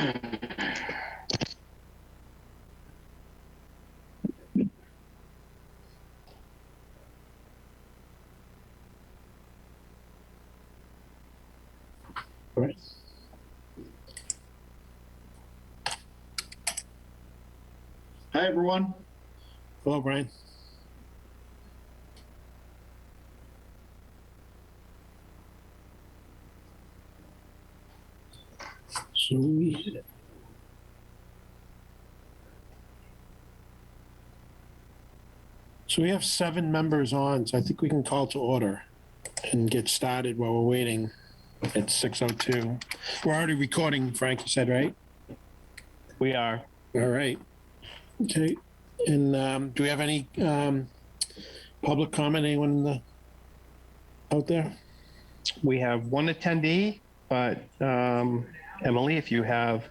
All right. Hi, everyone. Hello, Brian. So we have 7 members on, so I think we can call to order and get started while we're waiting at 6:02. We're already recording, Frank, you said, right? We are. All right. Okay. And do we have any public comment? Anyone out there? We have one attendee, but Emily, if you have,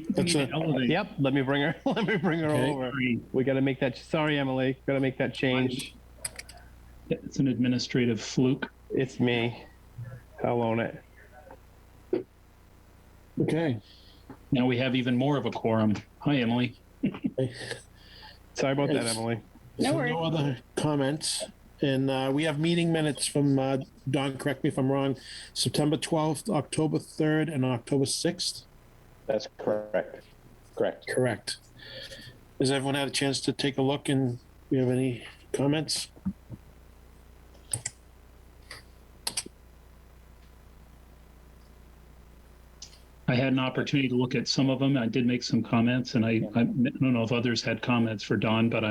That's a, yep, let me bring her Okay. over. We got to make that, sorry, Emily, got to make that change. It's an administrative fluke. It's me. I'll own it. okay. Now we have even more of a quorum. Hi, Emily. Sorry about that, It's- Emily. So no other comments. And we have meeting minutes from, Don, correct me if I'm wrong, September 12th, October 3rd, and October 6th? That's correct. Correct. Correct. Has everyone had a chance to take a look, and do you have any comments? I had an opportunity to look at some of them. I did make some comments, and I don't know if others had comments for Don, but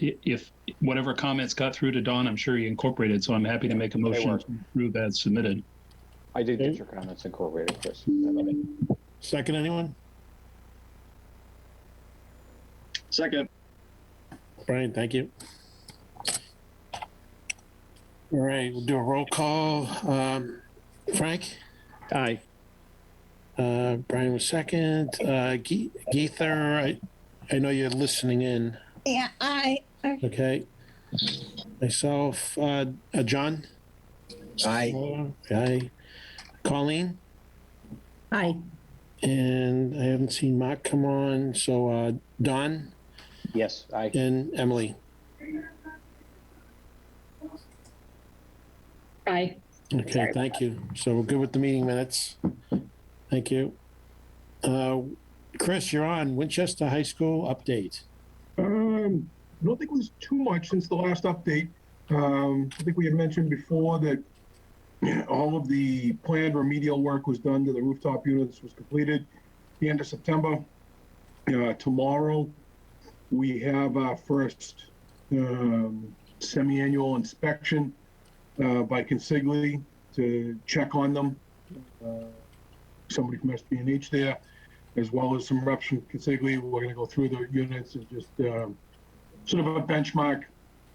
if whatever comments got through to Don, I'm sure he incorporated. So I'm happy to make a motion to approve as submitted. I did get your comments incorporated, Chris. Second, anyone? Second. Brian, thank you. All right, we'll do a roll call. Frank? Aye. Brian was second. Geether, I know you're listening in. Yeah, Okay. Myself, John? Aye. Aye. Colleen? Aye. And I haven't seen Mark come on, so Don Yes, I. and Emily. Aye. Okay, thank you. So we're good with the meeting minutes. Thank you. Chris, you're on. Winchester High School update. I don't think it was too much since the last update. I think we had mentioned before that all of the planned remedial work was done to the rooftop units, was completed the end of September. Tomorrow, we have our first semi-annual inspection by Consigli to check on them. Somebody from SB&H there, as well as some reps from Consigli. We're going to go through the units and just sort of a benchmark,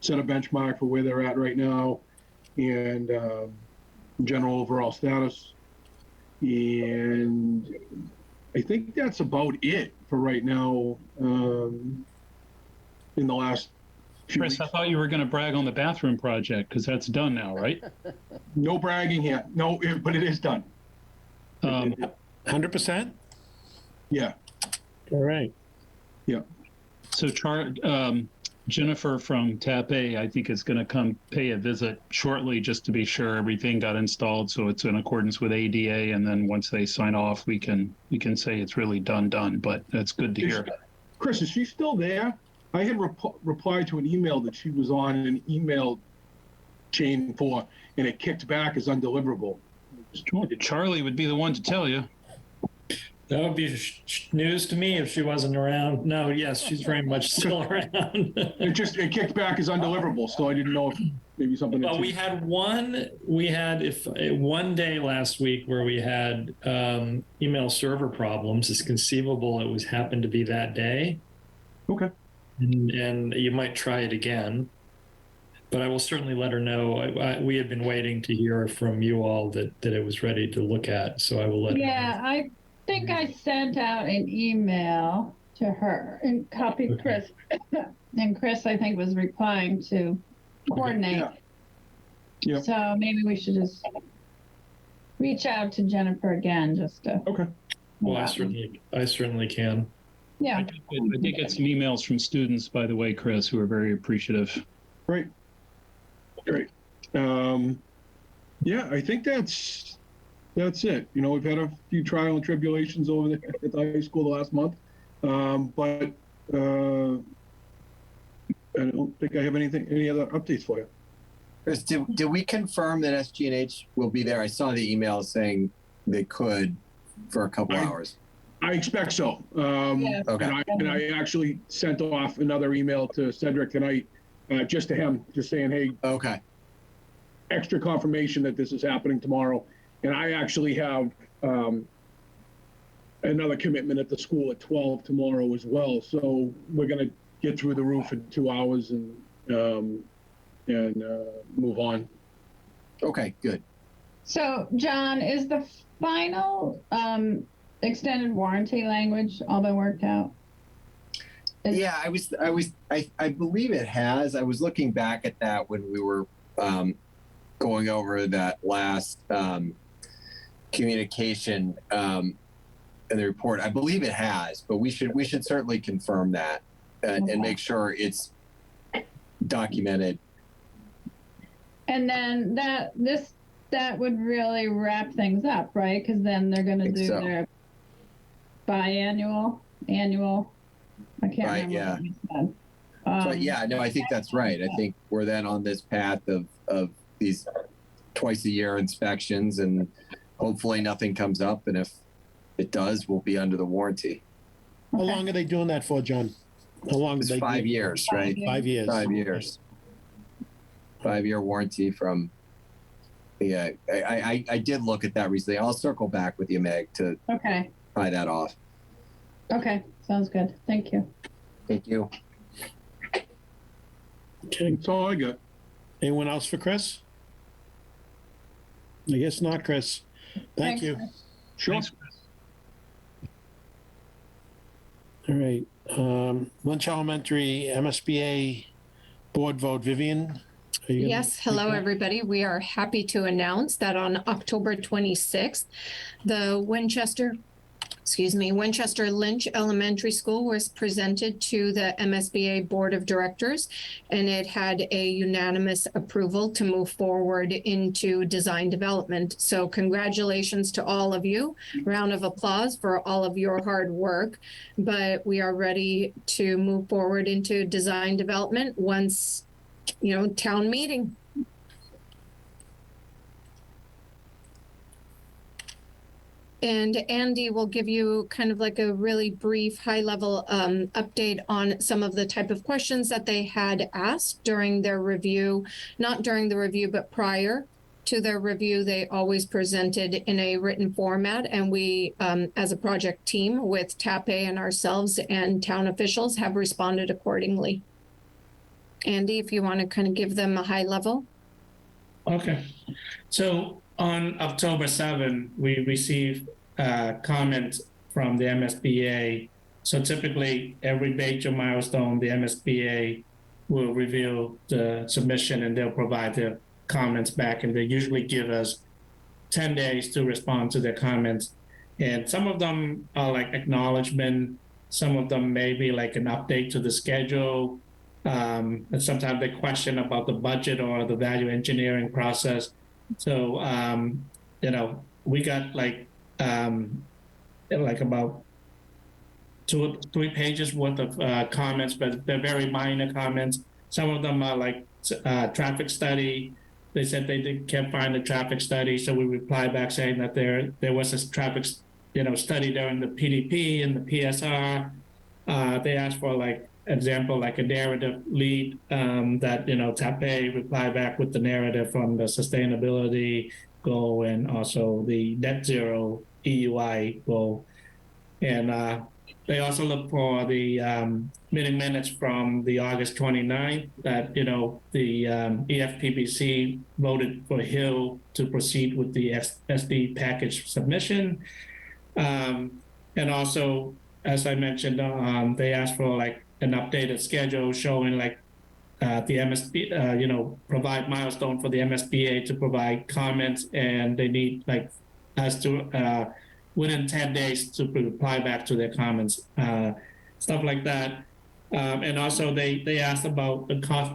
set a benchmark for where they're at right now, and general overall status. And I think that's about it for right now. In the last few Chris, weeks. I thought you were going to brag on the bathroom project because that's done now, right? No bragging here. No, but it is done. 100%? Yeah. All right. Yeah. So Jennifer from TAP A, I think, is going to come pay a visit shortly just to be sure everything got installed, so it's in accordance with ADA. And then once they sign off, we can say it's really done. But that's good to hear. Chris, is she still there? I had replied to an email that she was on an email chain for, and it kicked back as undeliverable. Charlie would be the one to tell you. That would be news to me if she wasn't around. No, yes, she's very much still around. It kicked back as undeliverable, so I didn't know if maybe something. Well, we had one day last week where we had email server problems. It's conceivable it was happened to be that day. Okay. And you might try it again. But I will certainly let her know. We had been waiting to hear from you all that it was ready to look at, so I will let her know. Yeah, I think I sent out an email to her and copied Chris. And Chris, I think, was replying to coordinate. Yeah. Yeah. So maybe we should just reach out to Jennifer again, just to. Okay. Well, I certainly can. Yeah. I did get some emails from students, by the way, Chris, who are very appreciative. Great. Yeah, I think that's it. You know, we've had a few trial and tribulations over there at the high school the last month. But I don't think I have any other updates for you. Chris, did we confirm that SG&H will be there? I saw the email saying they could for a couple hours. I expect so. Yeah. Okay. And I actually sent off another email to Cedric tonight, just to him, just saying, hey, Okay. extra confirmation that this is happening tomorrow. And I actually have another commitment at the school at 12 tomorrow as well. So we're going to get through the roof in 2 hours and move on. Okay, good. So, John, is the final extended warranty language all been worked out? Yeah, I believe it has. I was looking back at that when we were going over that last communication in the report. I believe it has, but we should certainly confirm that and make sure it's documented. And then that would really wrap things up, right? Because then they're going to do their biannual, annual. I can't Right, remember. yeah. What you said. But yeah, no, I think that's right. I think we're then on this path of these twice a year inspections, and hopefully nothing comes up. And if it does, we'll be under the warranty. How long are they doing that for, John? How long? It's did they 5 give? years, right? 5 years. 5 years. 5-year warranty from. Yeah, I did look at that recently. I'll circle back with you, Meg, to Okay. tie that off. Okay. Sounds good. Thank you. Thank you. Okay. That's all I got. Anyone else for Chris? I guess not, Chris. Thank Thanks, you. Chris. Sure. Thanks, Chris. All right. Lynch Elementary MSBA board vote. Vivian? are you gonna Yes, take hello, that? everybody. We are happy to announce that on October 26th, the Winchester Lynch Elementary School was presented to the MSBA Board of Directors, and it had a unanimous approval to move forward into design development. So congratulations to all of you. Round of applause for all of your hard work. But we are ready to move forward into design development once, town meeting. And Andy will give you kind of like a really brief high-level update on some of the type of questions that they had asked during their review, not during the review, but prior to their review. They always presented in a written format, and we, as a project team with TAPE and ourselves and town officials, have responded accordingly. Andy, if you want to kind of give them a high level. Okay. So on October 7, we received comments from the MSBA. So typically, every major milestone, the MSBA will review the submission and they'll provide their comments back. And they usually give us 10 days to respond to their comments. And some of them are like acknowledgement. Some of them may be like an update to the schedule. And sometimes they question about the budget or the value engineering process. So, we got like about 2 or 3 pages worth of comments, but they're very minor comments. Some of them are like traffic study. They said they can't find a traffic study. So we replied back saying that there was a traffic, study during the PDP and the PSR. They asked for like example, like a narrative lead that, TAPE replied back with the narrative from the sustainability goal and also the net zero EUI goal. And they also look for the meeting minutes from the August 29th that, the EFPBC voted for Hill to proceed with the SD package submission. And also, as I mentioned, they asked for like an updated schedule showing like the MSB, provide milestone for the MSBA to provide comments, and they need like us to within 10 days to reply back to their comments, stuff like that. And also they asked about the cost,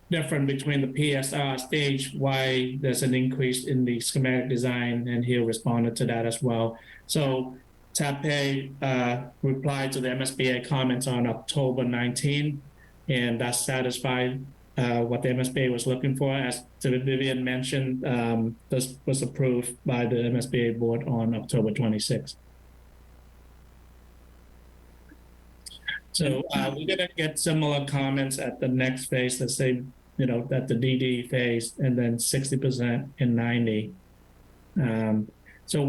difference between the PSR stage, why there's an increase in the schematic design, and he responded to that as well. So TAPE replied to the MSBA comments on October 19, and that satisfied what the MSBA was looking for. As Vivian mentioned, this was approved by the MSBA board on October 26. So we're going to get similar comments at the next phase, let's say, at the DD phase, and then 60% in 90. So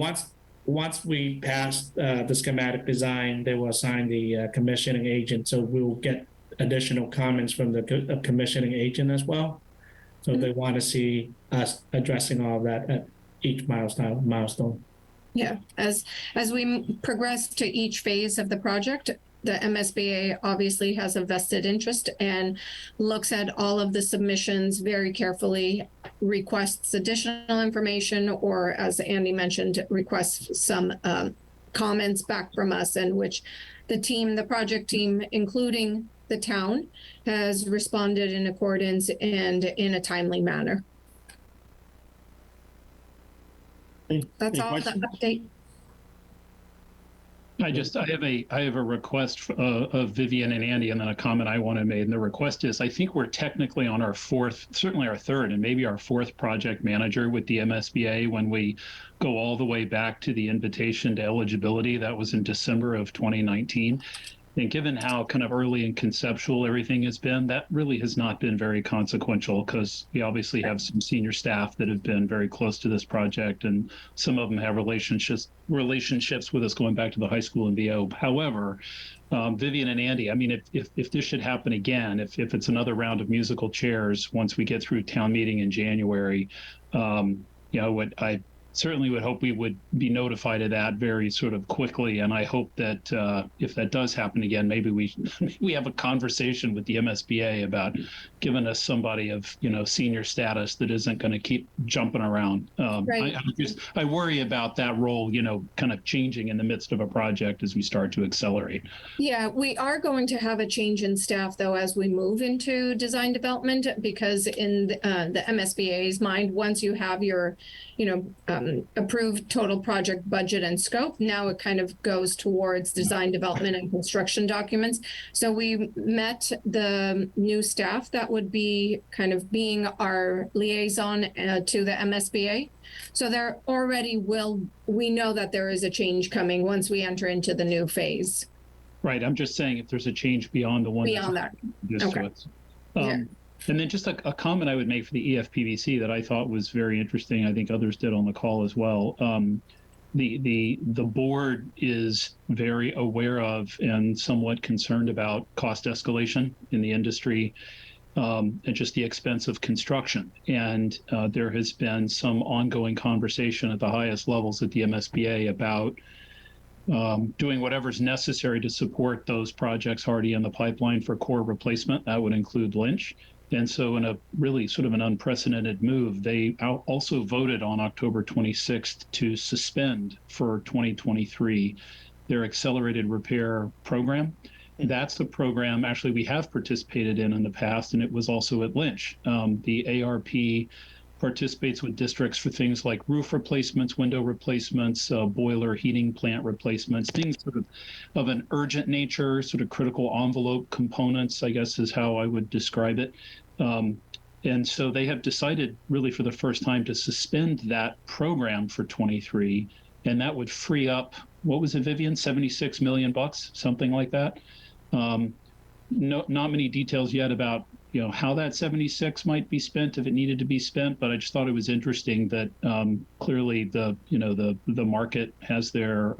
once we pass the schematic design, they will assign the commissioning agent. So we'll get additional comments from the commissioning agent as well. So they want to see us addressing all of that at each milestone. Yeah, as we progress to each phase of the project, the MSBA obviously has a vested interest and looks at all of the submissions very carefully, requests additional information, or as Andy mentioned, requests some comments back from us, in which the project team, including the town, has responded in accordance and in a timely manner. That's all the update. I have a request of Vivian and Andy, and then a comment I want to make. And the request is, I think we're technically on our certainly our third, and maybe our fourth project manager with the MSBA when we go all the way back to the invitation to eligibility. That was in December of 2019. And given how kind of early and conceptual everything has been, that really has not been very consequential, because we obviously have some senior staff that have been very close to this project, and some of them have relationships with us going back to the high school and VO. However, Vivian and Andy, I mean, if this should happen again, if it's another round of musical chairs once we get through town meeting in January, what I certainly would hope we would be notified of that very sort of quickly. And I hope that if that does happen again, maybe we have a conversation with the MSBA about giving us somebody of, senior status that isn't going to keep jumping around. Right. I worry about that role, kind of changing in the midst of a project as we start to accelerate. Yeah, we are going to have a change in staff, though, as we move into design development, because in the MSBA's mind, once you have your, approved total project budget and scope, now it kind of goes towards design development and construction documents. So we met the new staff that would be kind of being our liaison to the MSBA. So there already we know that there is a change coming once we enter into the new phase. Right. I'm just saying if there's a change beyond the one. Beyond that. Okay. Yeah. And then just a comment I would make for the EFPBC that I thought was very interesting. I think others did on the call as well. The board is very aware of and somewhat concerned about cost escalation in the industry, and just the expense of construction. And there has been some ongoing conversation at the highest levels at the MSBA about doing whatever's necessary to support those projects already in the pipeline for core replacement. That would include Lynch. And so in a really sort of an unprecedented move, they also voted on October 26th to suspend for 2023 their accelerated repair program. That's the program actually we have participated in the past, and it was also at Lynch. The ARP participates with districts for things like roof replacements, window replacements, boiler heating plant replacements, things sort of an urgent nature, sort of critical envelope components, I guess is how I would describe it. And so they have decided really for the first time to suspend that program for 23, and that would free up, what was it, Vivian, 76 million bucks, something like that. Not many details yet about how that 76 might be spent if it needed to be spent, but I just thought it was interesting that clearly the market has their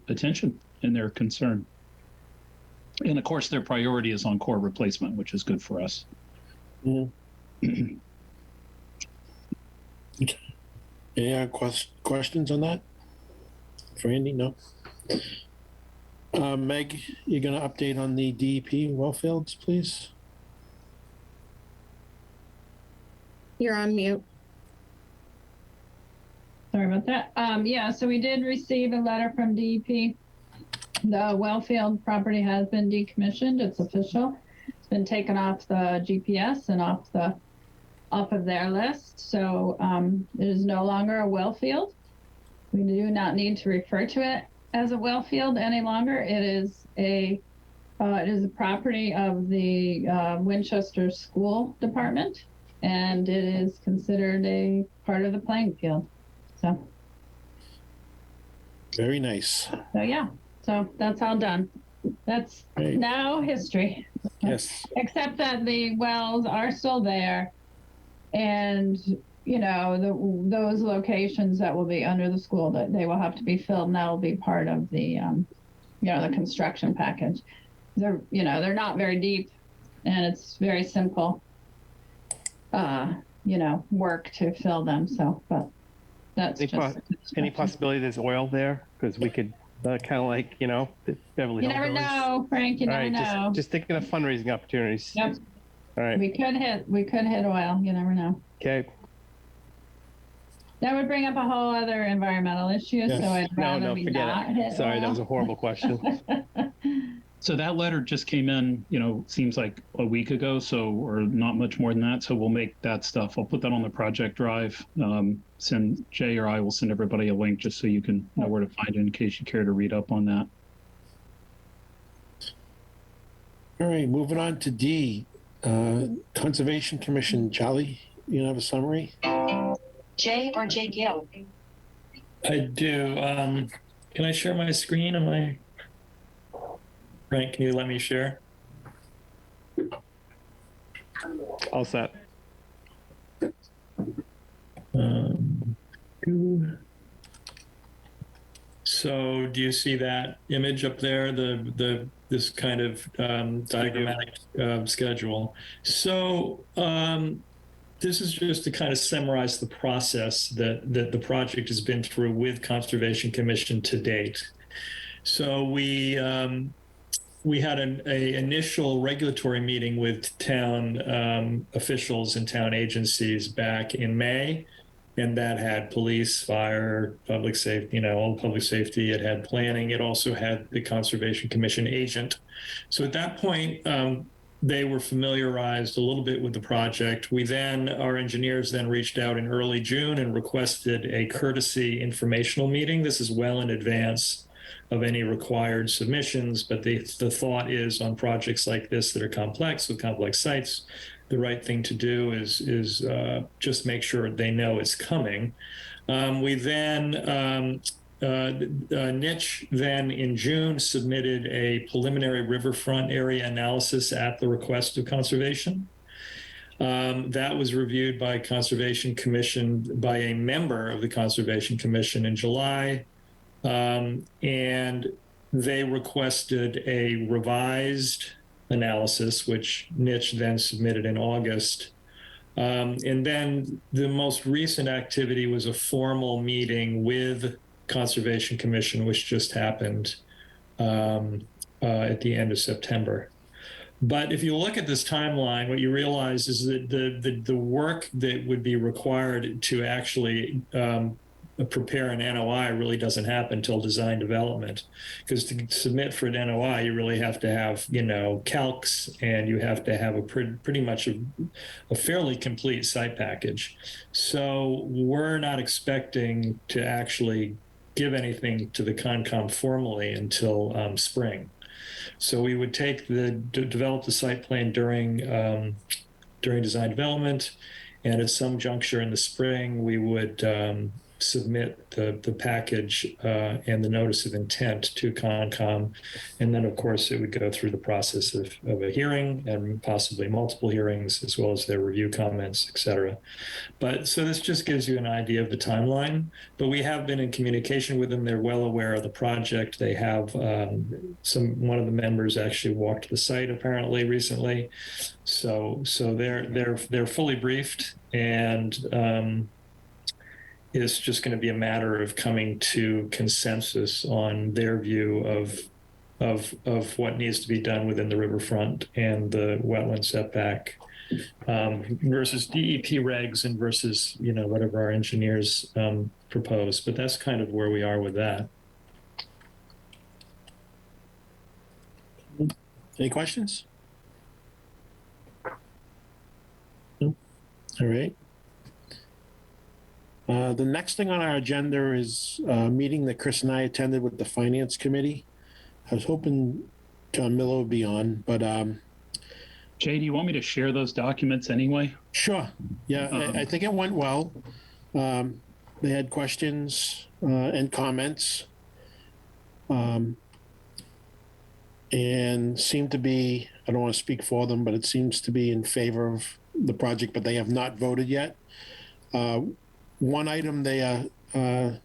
attention and their concern, and of course their priority is on core replacement, which is good for us. Mm-hmm. Any questions on that for Andy? No. Meg, you're going to update on the DEP well fields, please. You're on mute. Sorry about that. Yeah, so we did receive a letter from DEP. The Wellfield property has been decommissioned. It's official. It's been taken off the GPS and off of their list. So it is no longer a well field. We do not need to refer to it as a well field any longer. It is a property of the Winchester School Department, and it is considered a part of the playing field. So Very nice. so yeah, so that's all done. That's Great. now history. Yes. Except that the wells are still there, and you know those locations that will be under the school, that they will have to be filled, and that will be part of the the construction package. They're not very deep, and it's very simple work to fill them. So, but that's Any possibility there's oil there? Because we could kind of like, Beverly you Hills. never know, Frank. You All never right, know. just thinking of fundraising opportunities. Yep. All right. We could hit oil. You never know. Okay. That would bring up a whole other environmental issue. Yes. So I'd rather No, we forget not it. hit Sorry, oil. that was a horrible question. So that letter just came in, seems like a week ago, or not much more than that. So we'll make that stuff. I'll put that on the project drive. Send Jay or I will send everybody a link just so you can know where to find it in case you care to read up on that. All right, moving on to D. Conservation Commission. Charlie, you have a summary? Jay or Jay Gill? I do. Can I share my screen? Frank, can you let me share? All set. So do you see that image up there? This kind of diagrammatic schedule. So this is just to kind of summarize the process that the project has been through with Conservation Commission to date. So we had an initial regulatory meeting with town officials and town agencies back in May, and that had police, fire, public safety, all public safety. It had planning. It also had the Conservation Commission agent. So at that point, they were familiarized a little bit with the project. Our engineers then reached out in early June and requested a courtesy informational meeting. This is well in advance of any required submissions, but the thought is on projects like this that are complex with complex sites, the right thing to do is just make sure they know it's coming. We then Niche then in June submitted a preliminary riverfront area analysis at the request of conservation. That was reviewed by Conservation Commission by a member of the Conservation Commission in July. And they requested a revised analysis, which Niche then submitted in August. And then the most recent activity was a formal meeting with Conservation Commission, which just happened at the end of September. But if you look at this timeline, what you realize is that the work that would be required to actually prepare an NOI really doesn't happen until design development, because to submit for an NOI, you really have to have, calcs, and you have to have a pretty much a fairly complete site package. So we're not expecting to actually give anything to the Concom formally until spring. So we would develop the site plan during design development, and at some juncture in the spring, we would submit the package and the notice of intent to Concom. And then, of course, it would go through the process of a hearing and possibly multiple hearings, as well as their review comments, et cetera. But so this just gives you an idea of the timeline. But we have been in communication with them. They're well aware of the project. They have one of the members actually walked the site apparently recently. So they're fully briefed, and it's just going to be a matter of coming to consensus on their view of what needs to be done within the riverfront and the wetland setback versus DEP regs and versus, whatever our engineers propose. But that's kind of where we are with that. Any questions? No? All right. The next thing on our agenda is a meeting that Chris and I attended with the Finance Committee. I was hoping John Miller would be on, but Jay, do you want me to share those documents anyway? sure. Yeah, I think it went well. They had questions and comments, and seemed to be, I don't want to speak for them, but it seems to be in favor of the project, but they have not voted yet. One item they are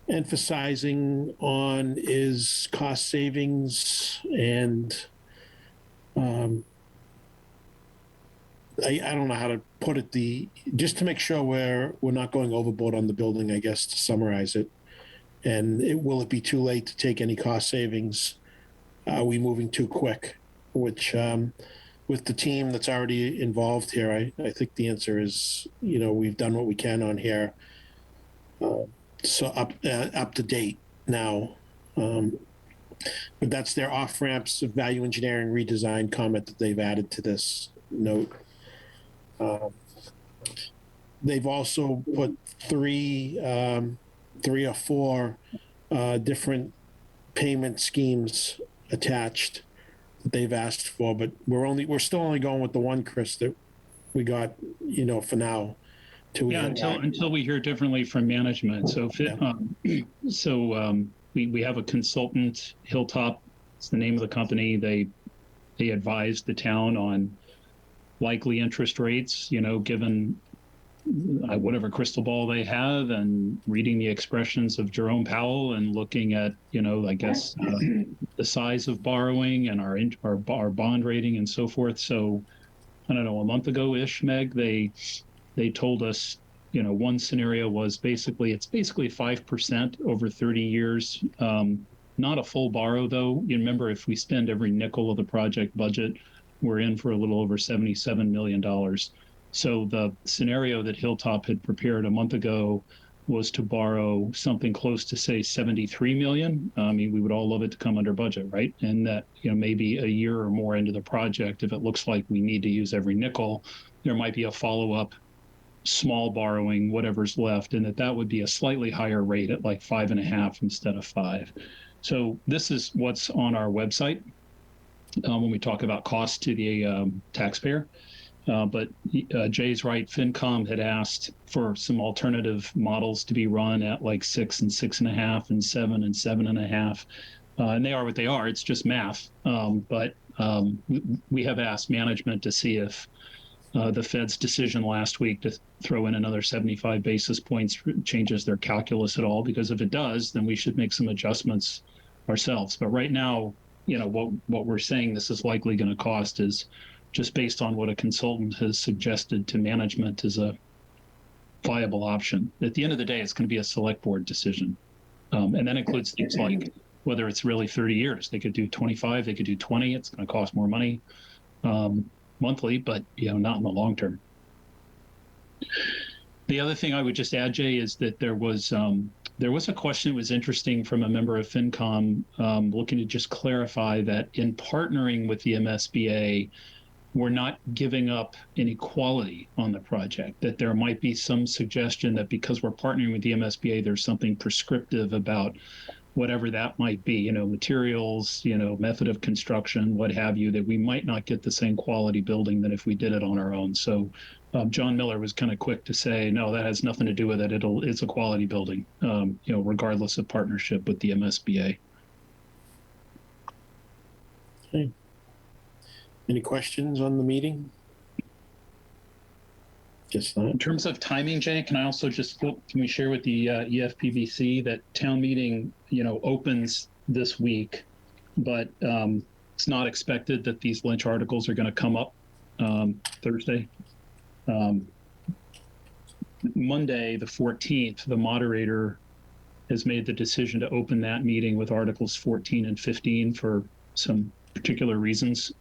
emphasizing on is cost savings, and I don't know how to put it, just to make sure we're not going overboard on the building, I guess, to summarize it. And will it be too late to take any cost savings? Are we moving too quick? Which, with the team that's already involved here, I think the answer is, we've done what we can on here. So up to date now. But that's their off-ramps of value engineering redesign comment that they've added to this note. They've also put three or four different payment schemes attached that they've asked for, but we're still only going with the one, Chris, that we got, for now. Yeah, until we hear differently from management. So we have a consultant, Hilltop, it's the name of the company. They advised the town on likely interest rates, given whatever crystal ball they have, and reading the expressions of Jerome Powell and looking at, I guess, the size of borrowing and our bond rating and so forth. So I don't know, a month ago-ish, Meg, they told us, one scenario was it's basically 5% over 30 years. Not a full borrow, though. You remember, if we spend every nickel of the project budget, we're in for a little over $77 million. So the scenario that Hilltop had prepared a month ago was to borrow something close to, say, 73 million. I mean, we would all love it to come under budget, right? And that, maybe a year or more into the project, if it looks like we need to use every nickel, there might be a follow-up small borrowing, whatever's left, and that would be a slightly higher rate at like 5.5 instead of 5. So this is what's on our website when we talk about cost to the taxpayer. But Jay's right. FinCom had asked for some alternative models to be run at like 6 and 6.5 and 7 and 7.5. And they are what they are. It's just math. But we have asked management to see if the Fed's decision last week to throw in another 75 basis points changes their calculus at all. Because if it does, then we should make some adjustments ourselves. But right now, what we're saying this is likely going to cost is just based on what a consultant has suggested to management as a viable option. At the end of the day, it's going to be a select board decision. And that includes things like whether it's really 30 years. They could do 25, they could do 20. It's going to cost more money monthly, but not in the long term. The other thing I would just add, Jay, is that there was a question that was interesting from a member of FinCom looking to just clarify that in partnering with the MSBA, we're not giving up any quality on the project, that there might be some suggestion that because we're partnering with the MSBA, there's something prescriptive about whatever that might be, materials, method of construction, what have you, that we might not get the same quality building than if we did it on our own. So John Miller was kind of quick to say, no, that has nothing to do with it. It's a quality building, regardless of partnership with the MSBA. Okay. Any questions on the meeting? Just not. In terms of timing, Jay, can I also can we share with the EFPBC that town meeting, opens this week, but it's not expected that these Lynch articles are going to come up Thursday. Monday, the 14th, the moderator has made the decision to open that meeting with Articles 14 and 15 for some particular reasons.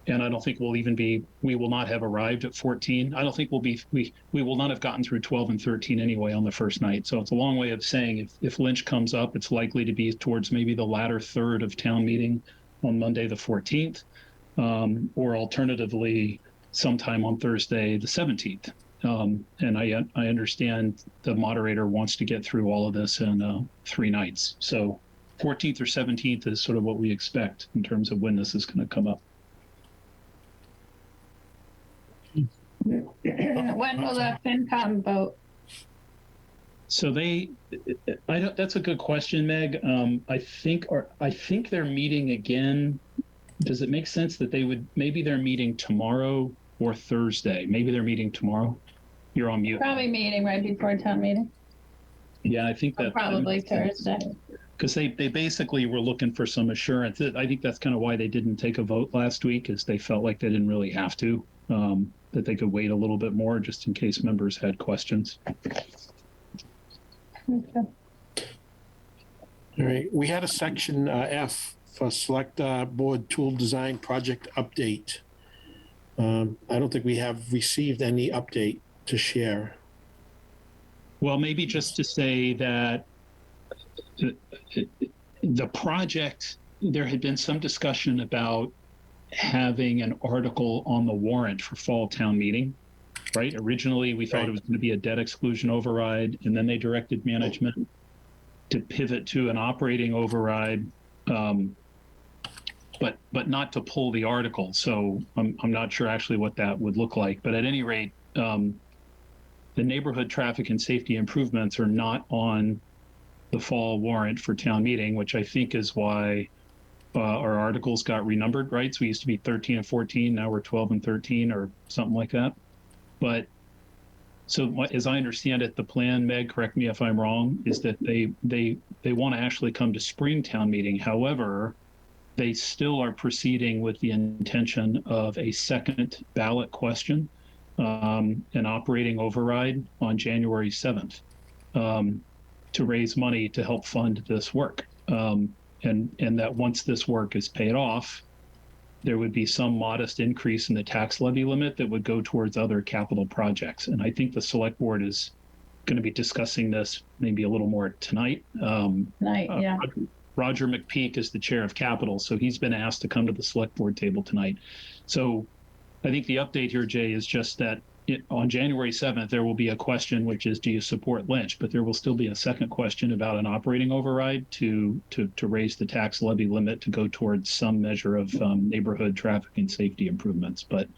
and I don't think we will not have arrived at 14. I don't think we will not have gotten through 12 and 13 anyway on the first night. So it's a long way of saying if Lynch comes up, it's likely to be towards maybe the latter third of town meeting on Monday, the 14th, or alternatively sometime on Thursday, the 17th. And I understand the moderator wants to get through all of this in 3 nights. So 14th or 17th is sort of what we expect in terms of when this is going to come up. When will the FinCom vote? So that's a good question, Meg. I think they're meeting again. Does it make sense that maybe they're meeting tomorrow or Thursday? Maybe they're meeting tomorrow. You're on mute. Probably meeting right before town meeting. Yeah, I think that Probably Thursday. Because they basically were looking for some assurance. I think that's kind of why they didn't take a vote last week, is they felt like they didn't really have to, that they could wait a little bit more just in case members had questions. Okay. All right, we had a section F for select board tool design project update. I don't think we have received any update to share. Well, maybe just to say that the project, there had been some discussion about having an article on the warrant for fall town meeting, right? Originally, we thought it was going to be a debt exclusion override, and then they directed management to pivot to an operating override, but not to pull the article. So I'm not sure actually what that would look like. But at any rate, the neighborhood traffic and safety improvements are not on the fall warrant for town meeting, which I think is why our articles got renumbered, right? So we used to be 13 and 14, now we're 12 and 13 or something like that. But so as I understand it, the plan, Meg, correct me if I'm wrong, is that they want to actually come to spring town meeting. However, they still are proceeding with the intention of a second ballot question, an operating override on January 7th, to raise money to help fund this work. And that once this work is paid off, there would be some modest increase in the tax levy limit that would go towards other capital projects. And I think the select board is going to be discussing this maybe a little more tonight. Yeah. Roger McPeak is the chair of capital, so he's been asked to come to the select board table tonight. So I think the update here, Jay, is just that on January 7th, there will be a question, which is, do you support Lynch? But there will still be a second question about an operating override to raise the tax levy limit to go towards some measure of neighborhood traffic and safety improvements. But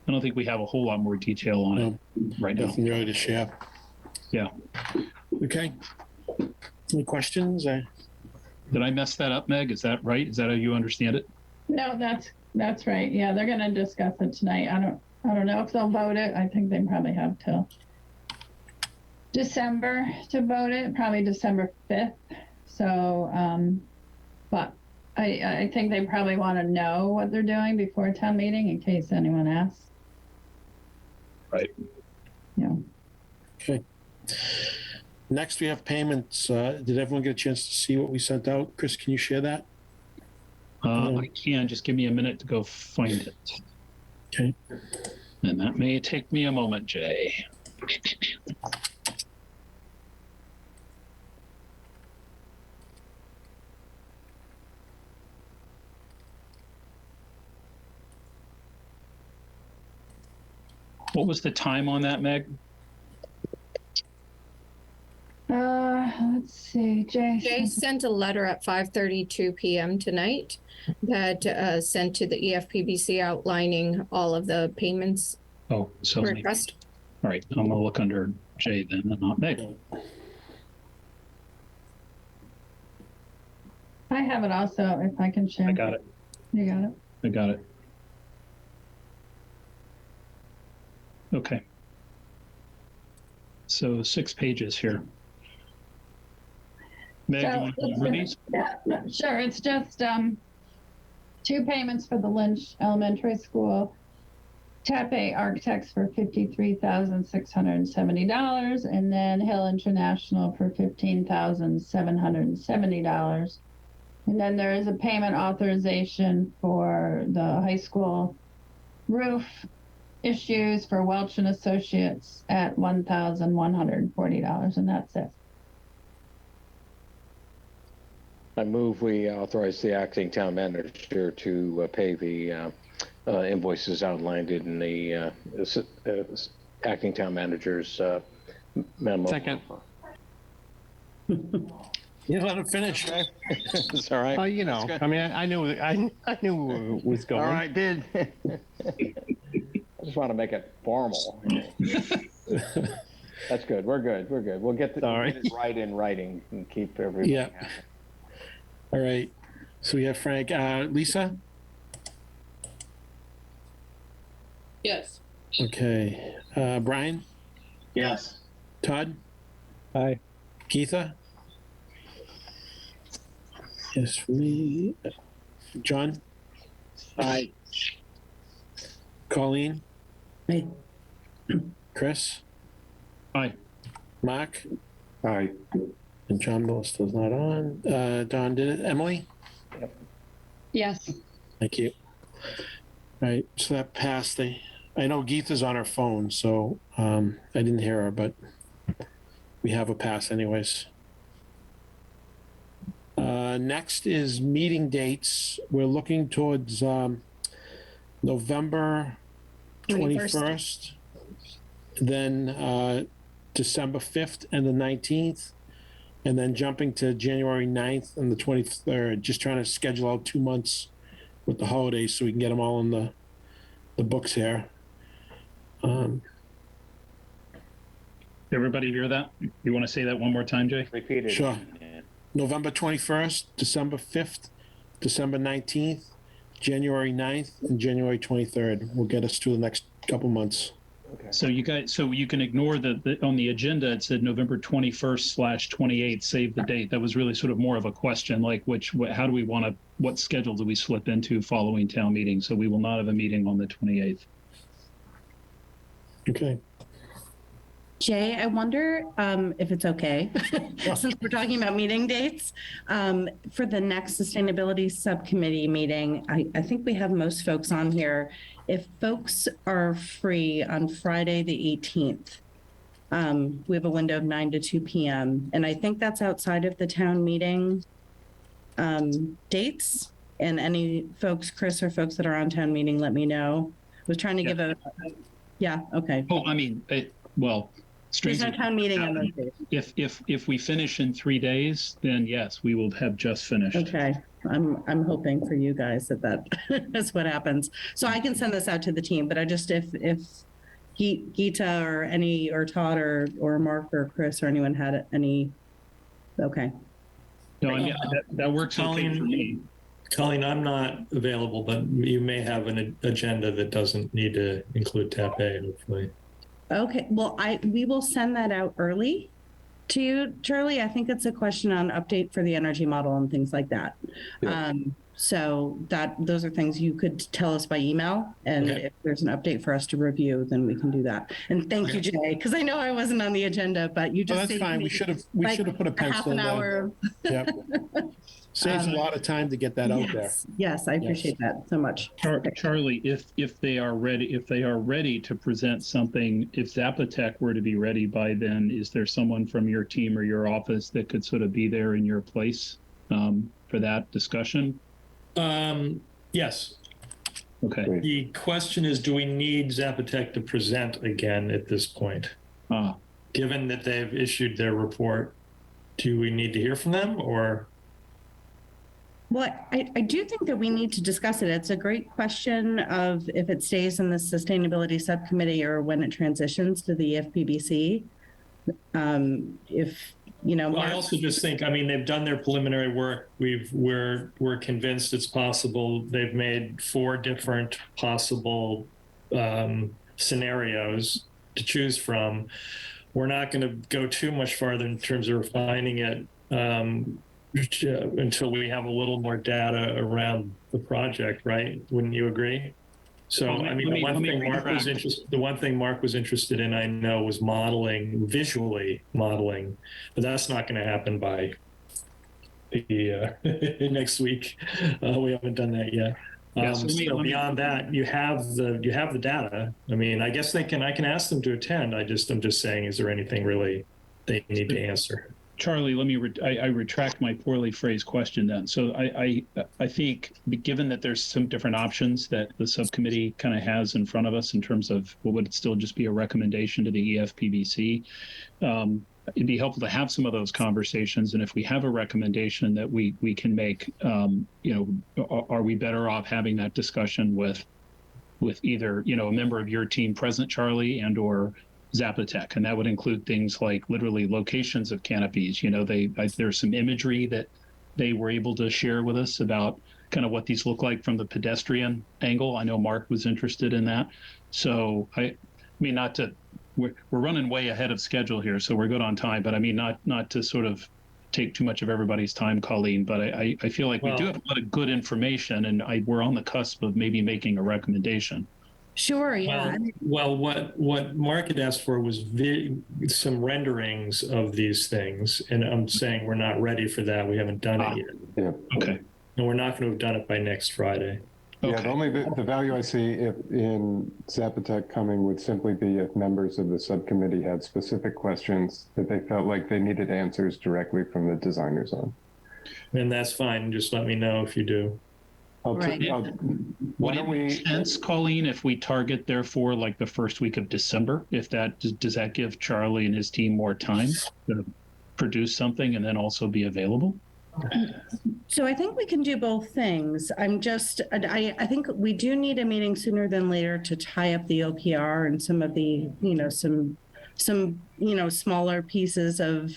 I don't think we have a whole lot more detail on it right now. Nothing really to share. Yeah. Okay. Any questions? Did I mess that up, Meg? Is that right? Is that how you understand it? No, that's right. Yeah, they're going to discuss it tonight. I don't know if they'll vote it. I think they probably have till December to vote it, probably December 5th. So, but I think they probably want to know what they're doing before town meeting in case anyone asks. Right. Yeah. Okay. Next, we have payments. Did everyone get a chance to see what we sent out? Chris, can you share that? I can. Just give me a minute to go find it. Okay. And that may take me a moment, Jay. What was the time on that, Meg? Let's see. Jay sent a letter at 5:32 p.m. tonight that sent to the EFPBC outlining all of the payments Oh, so request. All right, I'm gonna look under Jay then, and not Meg. I have it also, if I can share. I got it. You got it? I got it. Okay. So 6 pages here. Meg, So you want to go through these? Yeah, sure. It's just 2 payments for the Lynch Elementary School. Tape Architects for $53,670, and then Hill International for $15,770. And then there is a payment authorization for the high school roof issues for Welch and Associates at $1,140, and that's it. I move we authorize the acting town manager to pay the invoices outlined in the acting town manager's memo. Second. You let him finish, right? It's all right. Oh, you know, I mean, I knew where it was going. All right, did. I just want to make it formal. That's good. We're good. We're good. We'll get it right in writing and keep everybody Yeah. happy. All right. So we have Frank. Lisa? Yes. Okay. Brian? Yes. Todd? Aye. Geetha? Yes, for me. John? Aye. Colleen? Aye. Chris? Aye. Mark? Aye. And John Mellister's not on. Don did it. Emily? Yes. Thank you. All right, so that passed. I know Geetha's on her phone, so I didn't hear her, but we have a pass anyways. Next is meeting dates. We're looking towards November 21st, then December 5th and the 19th, and then jumping to January 9th and the 23rd, just trying to schedule out 2 months with the holidays so we can get them all in the books here. Everybody hear that? You want to say that one more time, Jay? Repeat it. Sure. November 21st, December 5th, December 19th, January 9th, and January 23rd will get us to the next couple months. Okay. So you guys, so you can ignore the on the agenda, it said November 21st/28th, save the date. That was really sort of more of a question, like how do we want to, what schedule do we slip into following town meeting? So we will not have a meeting on the 28th. Okay. Jay, I wonder if it's okay, since we're talking about meeting dates, for the next sustainability subcommittee meeting, I think we have most folks on here. If folks are free on Friday, the 18th, we have a window of 9 to 2 p.m. And I think that's outside of the town meeting dates. And any folks, Chris, or folks that are on town meeting, let me know. Was trying to give a, yeah, okay. Oh, I mean, well, There's no town meeting on those days. If we finish in 3 days, then yes, we will have just finished. Okay, I'm hoping for you guys that is what happens. So I can send this out to the team, but I just, if Geeta or Todd or Mark or Chris or anyone had any, okay. No, I mean, that works okay for me. Colleen, I'm not available, but you may have an agenda that doesn't need to include TAP A, hopefully. Okay, well, we will send that out early to you, Charlie. I think it's a question on update for the energy model and things like that. Yeah. So those are things you could tell us by email, and if there's an update for us to review, then we can do that. And thank you, Jay, because I know I wasn't on the agenda, but you just that's fine. We should have put a pencil half an hour. Yep. Saves a lot of time to get that out there. Yes, I appreciate that so much. Charlie, if they are ready to present something, if Zapotec were to be ready by then, is there someone from your team or your office that could sort of be there in your place for that discussion? Yes. Okay. The question is, do we need Zapotec to present again at this point? Given that they've issued their report, do we need to hear from them or? Well, I do think that we need to discuss it. It's a great question of if it stays in the sustainability subcommittee or when it transitions to the EFPBC. Well, I also just think, I mean, they've done their preliminary work. We're convinced it's possible. They've made 4 different possible scenarios to choose from. We're not going to go too much farther in terms of refining it until we have a little more data around the project, right? Wouldn't you agree? So, I mean, the one thing Mark was interested in, I know, was visually modeling, but that's not going to happen by next week. We haven't done that yet. Yeah, so let me- beyond that, you have the data. I mean, I guess I can ask them to attend. I'm just saying, is there anything really they need to answer? Charlie, let me, I retract my poorly phrased question then. So I think, given that there's some different options that the subcommittee kind of has in front of us in terms of what would it still just be a recommendation to the EFPBC, it'd be helpful to have some of those conversations. And if we have a recommendation that we can make, are we better off having that discussion with either, a member of your team present, Charlie, and or Zapotec, and that would include things like literally locations of canopies. There's some imagery that they were able to share with us about kind of what these look like from the pedestrian angle. I know Mark was interested in that. So I mean, we're running way ahead of schedule here, so we're good on time. But I mean, not to sort of take too much of everybody's time, Colleen. But I feel like we do have a lot of good information, and we're on the cusp of maybe making a recommendation. Sure, yeah. Well, what Mark had asked for was some renderings of these things, and I'm saying we're not ready for that. We haven't done it yet. Yeah. Okay. And we're not going to have done it by next Friday. Okay. Yeah, the value I see in Zapotec coming would simply be if members of the subcommittee had specific questions that they felt like they needed answers directly from the designers on. And that's fine. Just let me know if you do. Would it make sense, Colleen, if we target therefore like the first week of December? If that does that give Charlie and his team more time to produce something and then also be available? So I think we can do both things. I think we do need a meeting sooner than later to tie up the OPR and some of the, some smaller pieces of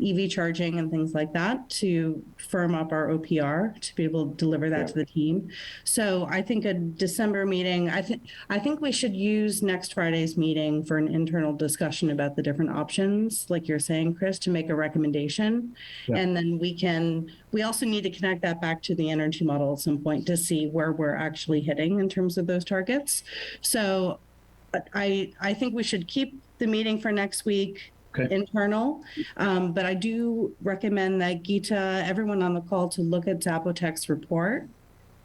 EV charging and things like that to firm up our OPR to be able to deliver that to the team. So I think a December meeting, I think we should use next Friday's meeting for an internal discussion about the different options, like you're saying, Chris, to make a recommendation. Yeah. And then we also need to connect that back to the energy model at some point to see where we're actually hitting in terms of those targets. So I think we should keep the meeting for next week. Okay. Internal, but I do recommend that Geeta, everyone on the call, to look at Zapotec's report,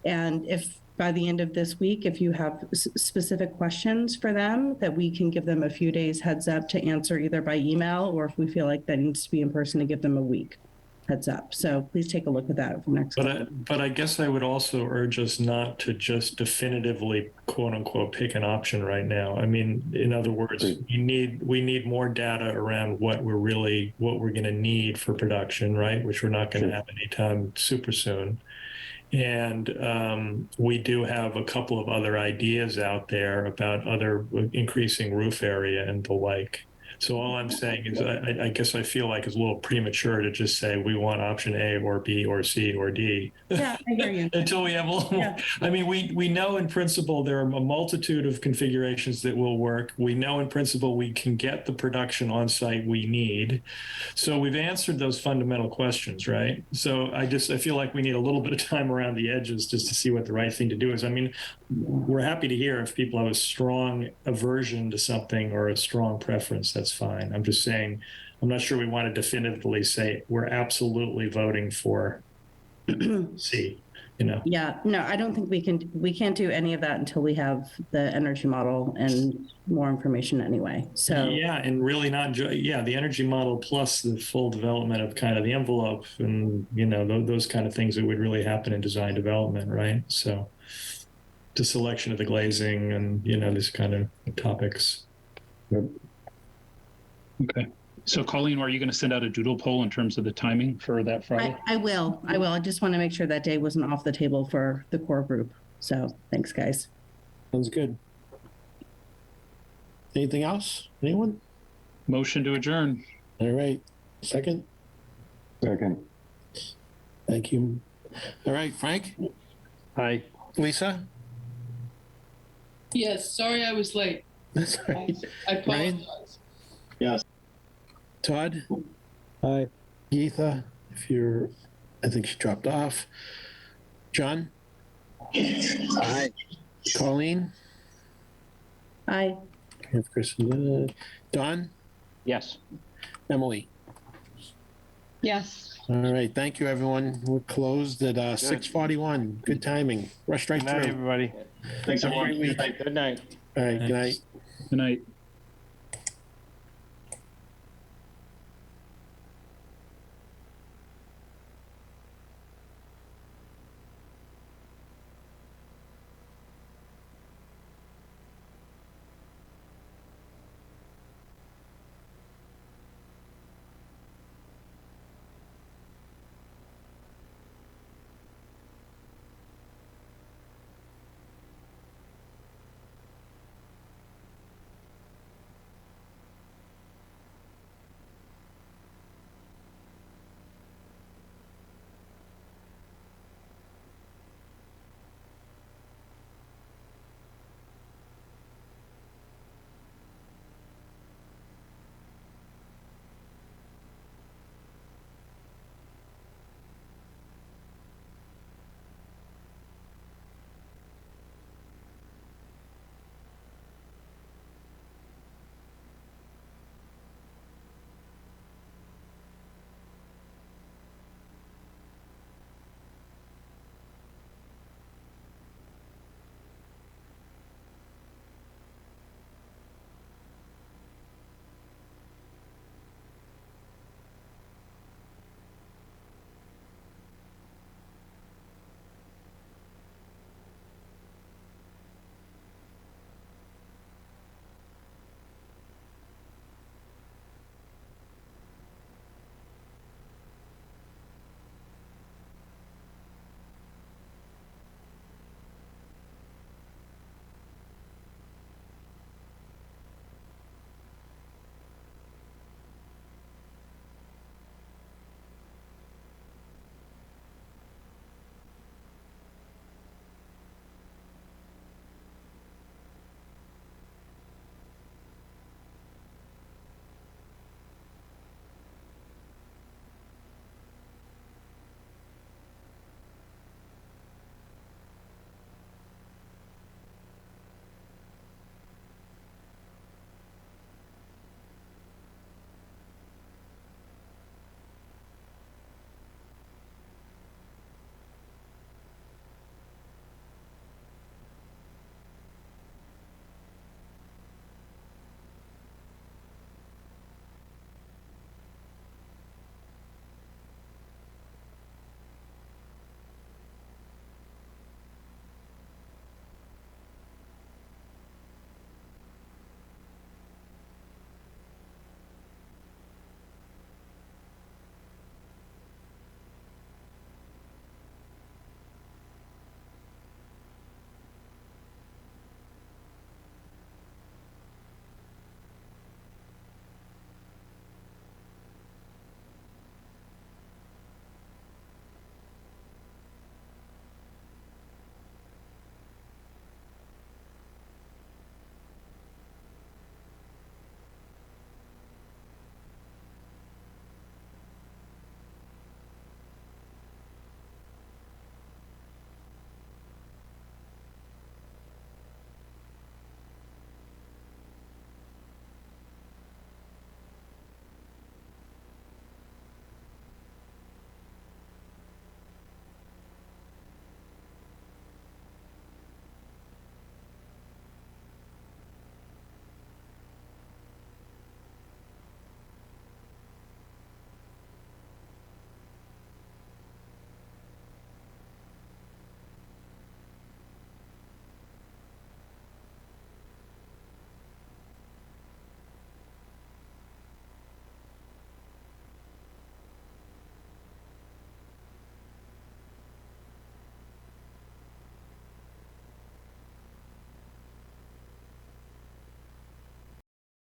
and if by the end of this week, if you have specific questions for them, that we can give them a few days heads up to answer either by email, or if we feel like that needs to be in person, to give them a week heads up. So please take a look at that for next week. But I guess I would also urge us not to just definitively, quote unquote, pick an option right now. I mean, in other words, we need more data around what we're going to need for production, right? Which we're not going to have anytime super soon. And we do have a couple of other ideas out there about other increasing roof area and the like. So all I'm saying is I guess I feel like it's a little premature to just say we want option A or B or C or D. Yeah, I hear you. Until we have a little more. I mean, we know in principle there are a multitude of configurations that will work. We know in principle we can get the production on site we need. So we've answered those fundamental questions, right? So I feel like we need a little bit of time around the edges just to see what the right thing to do is. I mean, we're happy to hear if people have a strong aversion to something or a strong preference. That's fine. I'm just saying, I'm not sure we want to definitively say we're absolutely voting for C, Yeah, no, I don't think we can't do any of that until we have the energy model and more information anyway. So yeah, and really the energy model plus the full development of kind of the envelope and, those kind of things that would really happen in design development, right? So the selection of the glazing and, these kind of topics. Yep. Okay. So Colleen, are you going to send out a doodle poll in terms of the timing for that Friday? I will. I just want to make sure that day wasn't off the table for the core group. So thanks, guys. Sounds good. Anything else? Anyone? Motion to adjourn. All right. Second? Second. Thank you. All right, Frank? Hi. Lisa? Yes, sorry I was late. That's all right. I apologize. Yes. Todd? Hi. Geetha, I think she dropped off. John? Aye. Colleen? Aye. We have Chris and Don? Yes. Emily? Yes. All right, thank you, everyone. We're closed at 6:41. Good timing. Rushed right Good night, through. everybody. Thanks, Have a everyone. great week. Good night. All right, good night. Good night.